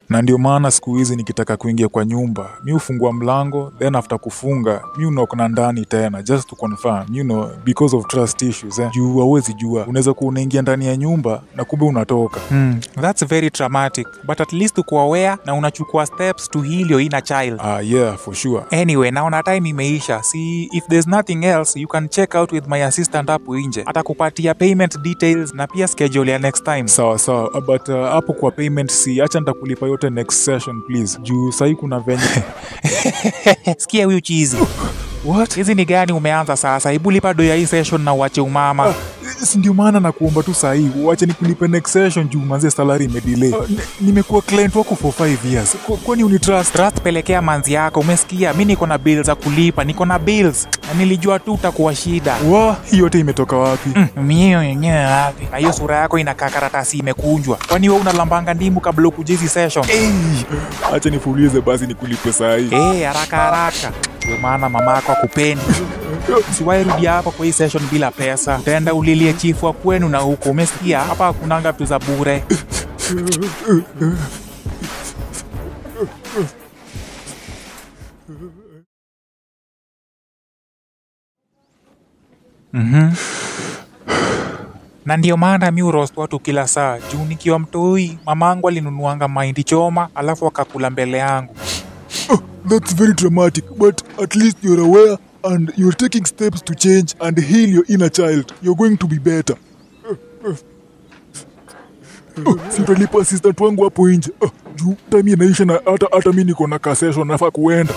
Na ndio maana siku hizi nikitaka kuingia kwa nyumba, mi hufungua mlango, then after kufunga, mi knock na ndani tena, just to confirm, because of trust issues, Juu hauwezi jua, unaweza kuwa unaingia ndani ya nyumba, na kumbe unatoka. That's very traumatic, but at least uko aware na unachukua steps to heal your inner child. Yeah, for sure. Anyway, naona time imeisha. See, if there's nothing else, you can check out with my assistant hapo nje. Atakupatia payment details na pia schedule ya next time. Sawa, but hapo kwa payment acha nitakulipa yote next session please. Juu sahi kuna venye. Sikia huyu chizi. What? Hizi ni gani umeanza sasa? Hebu lipa do ya hii session na uache umama. Si ndio maana nakuomba tu sahi, uache nikulipe next session juu manze salary imedelay. Nimekuwa client wako for 5 years. Kwani unitrust? Trust pelekea manzi yako, umesikia? Mimi niko na bills za kulipa, niko na bills. Na nilijua tu utakuwa shida. Hii yote imetoka wapi? Mimi yenyewe wapi? Na hiyo sura yako inakaa karatasi imekunjwa. Kwani wewe unalambanga ndimu kabla ukuje session? Acha nifulize basi nikulipe sahi. Haraka. Ndio maana mamako akupendi. Usiwahi rudi hapa kwa hii session bila pesa. Utaenda ulilie chifu wa kwenu na huko. Umesikia? Hapa hakunanga vitu za bure. Na ndio maana mi uroast watu kila saa. Juu nikiwa mtoi, mamangu alinunuanga mahindi choma alafu akakula mbele yangu. That's very dramatic, but at least you're aware and you're taking steps to change and heal your inner child. You're going to be better. Si utalipa assistant wangu hapo nje. Juu time inaisha na hata mimi niko na kasesho nafaa kuenda.